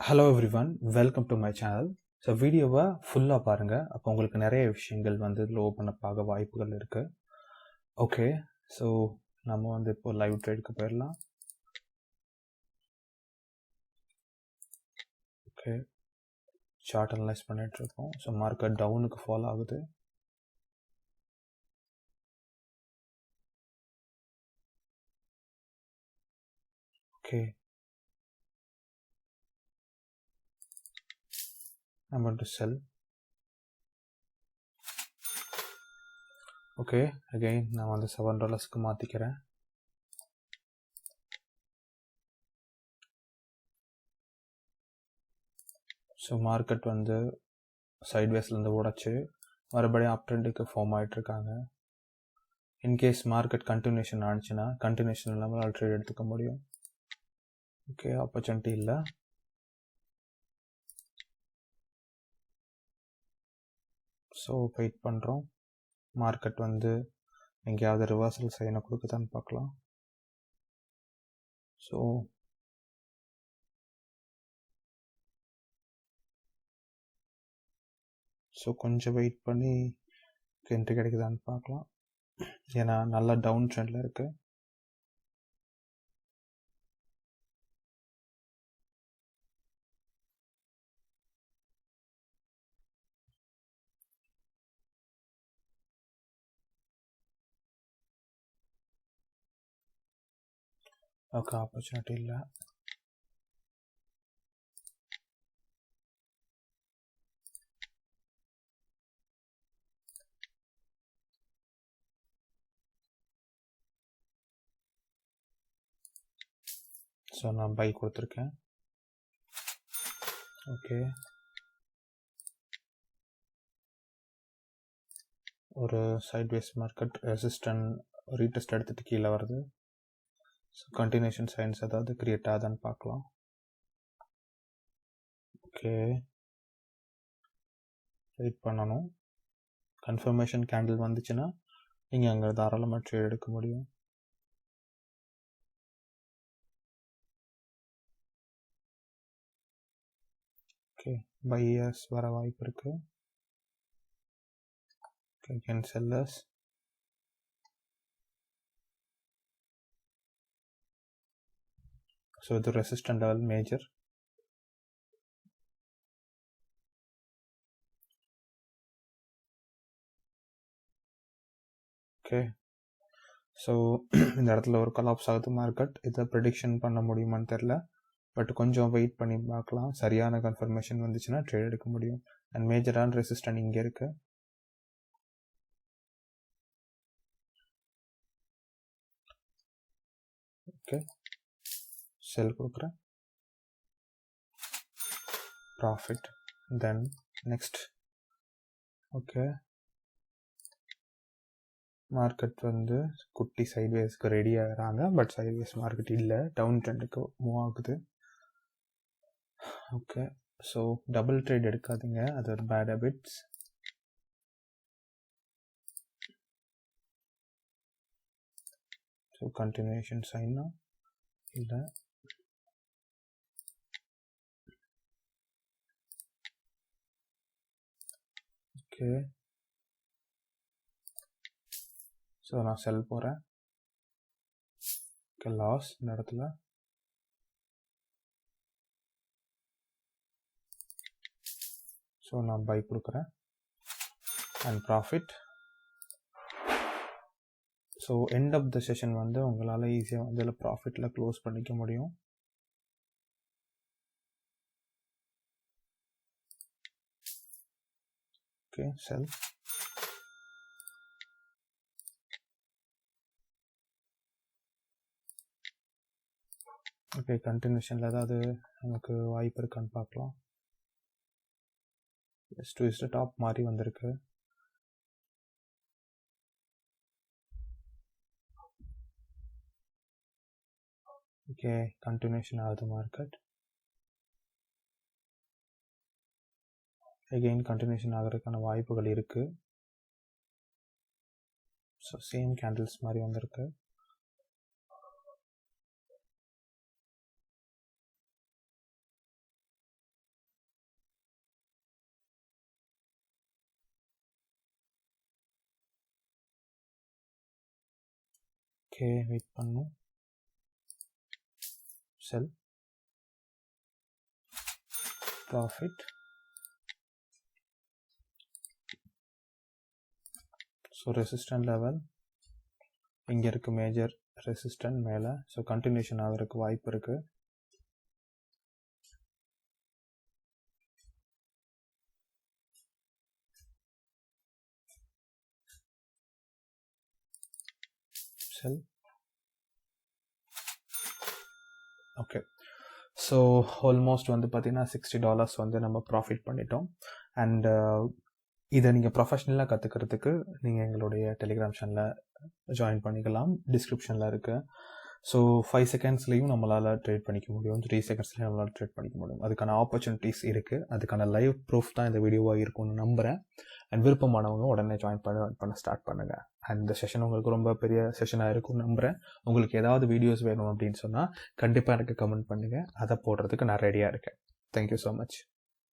Hello everyone, welcome to my channel. So வீடியோவை ஃபுல்லாக பாருங்கள். அப்போ உங்களுக்கு நிறைய விஷயங்கள் வந்து இதில் ஓப்பன் அப் ஆக வாய்ப்புகள் இருக்குது. ஓகே, ஸோ நம்ம வந்து இப்போ லைவ் ட்ரேடுக்கு போயிடலாம். ஓகே, சார்ட் அனலைஸ் பண்ணிகிட்ருக்கோம். ஸோ மார்க்கெட் டவுனுக்கு ஃபாலோ ஆகுது. Okay, I'm going to sell. Okay, again நான் வந்து $7 மாற்றிக்கிறேன். ஸோ மார்க்கெட் வந்து சைட்வேஸ்லேருந்து உடச்சி மறுபடியும் அப் ட்ரெண்டுக்கு ஃபார்ம் ஆகிட்டுருக்காங்க. இன்கேஸ் மார்க்கெட் கண்டினியூஷன் ஆனிச்சுன்னா கண்டினியூஷன் இல்லாமல் ட்ரேட் எடுத்துக்க முடியும். ஓகே, ஆப்பர்ச்சுனிட்டி இல்லை. ஸோ வெயிட் பண்ணுறோம். மார்க்கெட் வந்து எங்கேயாவது ரிவர்சல் சைனை கொடுக்குதான்னு பார்க்கலாம். ஸோ கொஞ்சம் வெயிட் பண்ணி என்ட்ரி கிடைக்குதான்னு பார்க்கலாம். ஏன்னா நல்லா டவுன் ட்ரெண்டில் இருக்குது. ஓகே, ஆப்பர்ச்சுனிட்டி இல்லை. ஸோ நான் பை கொடுத்துருக்கேன். ஓகே, ஒரு சைட்வேஸ் மார்க்கெட் ரெசிஸ்டன்ட் ரீடெஸ்ட் எடுத்துகிட்டு கீழே வருது. ஸோ கண்டினியூஷன் சைன்ஸ் ஏதாவது கிரியேட் ஆகுதான்னு பார்க்கலாம். ஓகே, வெயிட் பண்ணணும். கன்ஃபர்மேஷன் கேண்டில் வந்துச்சுன்னா நீங்கள் அங்கே தாராளமாக ட்ரேட் எடுக்க முடியும். ஓகே, பையர்ஸ் வர வாய்ப்பு இருக்கு. Again sellers. So the resistance level major. Okay, so இந்த இடத்துல ஒரு கொலாப்ஸ் ஆகுது மார்க்கெட். இதை ப்ரெடிக்ஷன் பண்ண முடியுமான்னு தெரில, பட் கொஞ்சம் வெயிட் பண்ணி பார்க்கலாம். சரியான கன்ஃபர்மேஷன் வந்துச்சுன்னா ட்ரேட் எடுக்க முடியும். அண்ட் மேஜரான ரெசிஸ்டன்ட் இங்கே இருக்கு. ஓகே, செல் கொடுக்குறேன். Profit. Then next. Okay, market வந்து குட்டி சைட்வேஸ்க்கு ரெடி ஆகிறாங்க. பட் சைட்வேஸ் மார்க்கெட் இல்லை, டவுன் ட்ரெண்டுக்கு மூவ் ஆகுது. ஓகே, ஸோ டபுள் ட்ரேட் எடுக்காதீங்க, அது ஒரு பேட் ஹேபிட்ஸ். ஸோ கண்டினியூஷன் சைனா இல்லை. ஓகே, ஸோ நான் செல் போகிறேன். ஓகே, லாஸ் இந்த இடத்துல. ஸோ நான் பை கொடுக்குறேன் and profit. So end of the session வந்து உங்களால் ஈஸியாக வந்து இதில் ப்ராஃபிட்டில் க்ளோஸ் பண்ணிக்க முடியும். ஓகே, செல். ஓகே, கண்டினியூஷனில் ஏதாவது நமக்கு வாய்ப்பு இருக்கான்னு பார்க்கலாம். ட்விஸ்ட் டாப் மாதிரி வந்திருக்கு. ஓகே, கண்டினியூஷன் ஆகுது மார்க்கெட். எகெயின் கண்டினியூஷன் ஆகிறதுக்கான வாய்ப்புகள் இருக்குது. ஸோ சேம் கேண்டில்ஸ் மாதிரி வந்திருக்கு. ஓகே, வெயிட் பண்ணும். செல் ப்ராஃபிட். ஸோ ரெசிஸ்டன்ட் லெவல் இங்கே இருக்குது, மேஜர் ரெசிஸ்டன்ட் மேலே. ஸோ கண்டினியூஷன் ஆகிறதுக்கு வாய்ப்பு இருக்குது. செல். ஓகே, ஸோ ஆல்மோஸ்ட் வந்து பார்த்தீங்கன்னா $60 வந்து நம்ம ப்ராஃபிட் பண்ணிட்டோம். அண்ட் இதை நீங்கள் ப்ரொஃபஷ்னலாக கற்றுக்கிறதுக்கு நீங்கள் எங்களுடைய டெலிகிராம் சேனலில் ஜாயின் பண்ணிக்கலாம், டிஸ்கிரிப்ஷனில் இருக்குது. ஸோ 5 செகண்ட்ஸ்லேயும் நம்மளால் ட்ரேட் பண்ணிக்க முடியும், 3 செகண்ட்ஸ்லேயும் நம்மளால் ட்ரேட் பண்ணிக்க முடியும். அதுக்கான ஆப்பர்ச்சுனிட்டிஸ் இருக்குது. அதுக்கான லைவ் ப்ரூஃப் தான் இந்த வீடியோவாக இருக்கும்னு நம்புகிறேன். அண்ட் விருப்பமானவங்க உடனே ஜாயின் பண்ண ஸ்டார்ட் பண்ணுங்கள். அண்ட் இந்த செஷன் உங்களுக்கு ரொம்ப பெரிய செஷனாக இருக்கும்னு நம்புகிறேன். உங்களுக்கு ஏதாவது வீடியோஸ் வேணும் அப்படின்னு சொன்னால் கண்டிப்பாக எனக்கு கமெண்ட் பண்ணுங்கள். அதை போடுறதுக்கு நான் ரெடியாக இருக்கேன். Thank you so much.